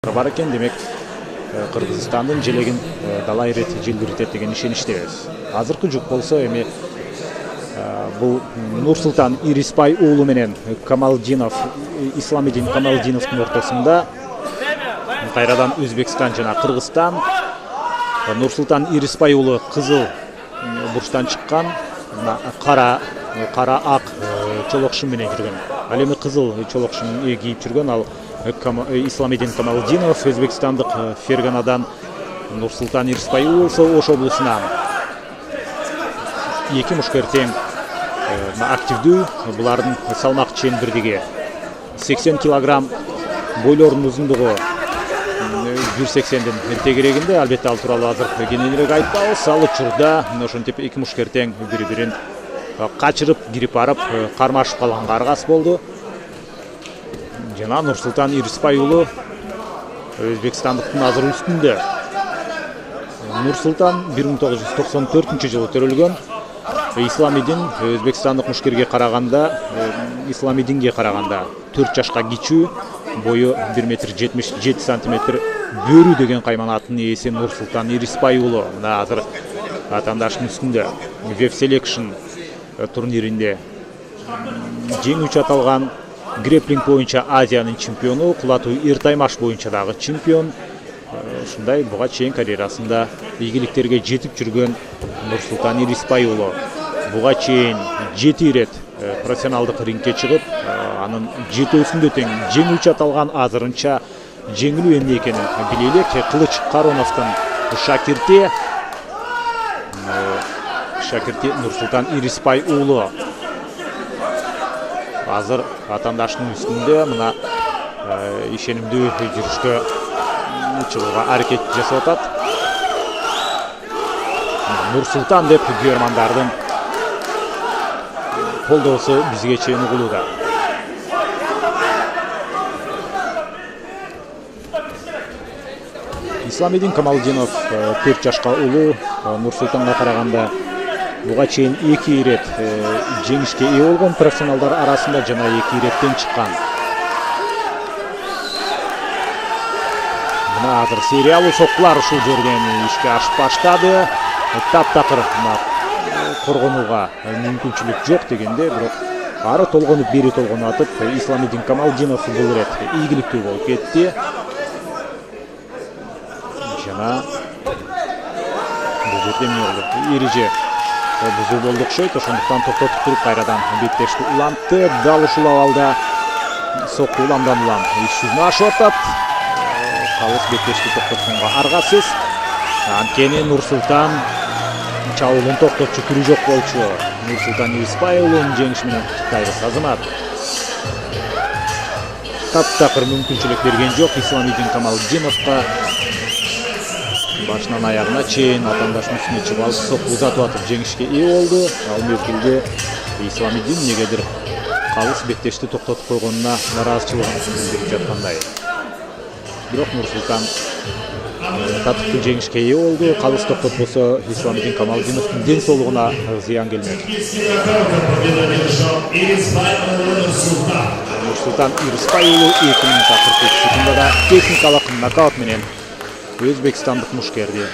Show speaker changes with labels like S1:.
S1: бар экен, демек Кыргызстандын желегин дала ирет желдиртет деген ишеничтебиз. Азыркы жүк болсо эми бул Нурсултан Ирисбай уулу менен Камалдинов, Исламидин Камалдиновдун ортосунда кайрадан Өзбекстан жана Кыргызстан. Нурсултан Ирисбай уулу кызыл бурчтан чыккан, кара ак чолокшун менен жүргөн. Ал эми кызыл чолокшун кийип жүргөн ал Исламидин Камалдинов, өзбекстандык Ферганадан. Нурсултан Ирисбай болсо Ош облусунан. Эки мушкер тең активдүү, булардын салмак чейин бирдиги 80 килограмм, бойлорунун узундугу 180дин тегерегинде. Албетте ал тууралуу азыр кененирээк айтпабыз. Ал учурда ошентип эки мушкер тең бири-бирин качырып, кирип барып, кармашып калганга аргас болду. Жана Нурсултан Ирисбай уулу Өзбекстандыктын азыр үстүндө. Нурсултан 1994-жылы төрөлгөн. Исламидин Өзбекстандык мушкерге караганда, Исламидинге караганда 4 жашка кичүү, бою 1,77 сантиметр. Бөрү деген кайманаттын ээси Нурсултан Ирисбай уулу мына азыр атаандаштын үстүндө. Веб Selection турниринде жеңүүчү аталган. Греплинг боюнча Азиянын чемпиону, кулатуу эртаймаш боюнча дагы чемпион. Ушундай буга чейин карьерасында ийгиликтерге жетип жүргөн Нурсултан Ирисбай уулу буга чейин 7 ирет профессионалдык рингке чыгып, анын 7-өсүндө тең жеңүүчү аталган. Азырынча жеңилүү эмне экенин биле элек. Кылыч Кароновдун шакирти Нурсултан Ирисбай уулу азыр атаандаштын үстүндө мына ишенимдүү жүрүшкө чыгууга аракет жасап атат. Нурсултан деп көрөрмандардын колдоосу бизге чейин угулууда. Исламидин Камалдинов 4 жашка улуу, Нурсултанга караганда буга чейин 2 ирет жеңишке ээ болгон профессионалдар арасында жана 2 иреттен чыккан. Мына азыр сериялуу соккулар ушул жерден ишке ашып баштады. Таптакыр коргонууга мүмкүнчүлүк жок дегенде, бирок ары толгонуп, бери толгонуп атып, Исламидин Камалдинов бул ирет ийгиликтүү болуп кетти. Жана бул жерде эмне болду? Эреже бузуу болду окшойт, ошондуктан токтотуп туруп кайрадан беттешти улантты. Дал ушул абалда сокку уламдан улам иш жүзүнө ашып атат. Калыс беттешти токтотконго аргасыз. Анткени Нурсултан чабуулун токтотчу түрү жок болчу. Нурсултан Ирисбай уулунун жеңиши менен куттуктайбыз азамат. Таптакыр мүмкүнчүлүк берген жок Исламидин Камалдиновго. Башынан аягына чейин атаандаштын үстүнө чыгып алып, сокку узатып атып жеңишке ээ болду. Ал мезгилде Исламидин негедир калыс беттешти токтотуп койгонуна нараазычылыгын билдирип жаткандай. Бирок Нурсултан татыктуу жеңишке ээ болду. Калыс токтотпосо Исламидин Камалдиновдун ден соолугуна зыян келмек. Нурсултан Ирисбай уулу 2 минутта 43 секундада техникалык нокаут менен өзбекстандык мушкерди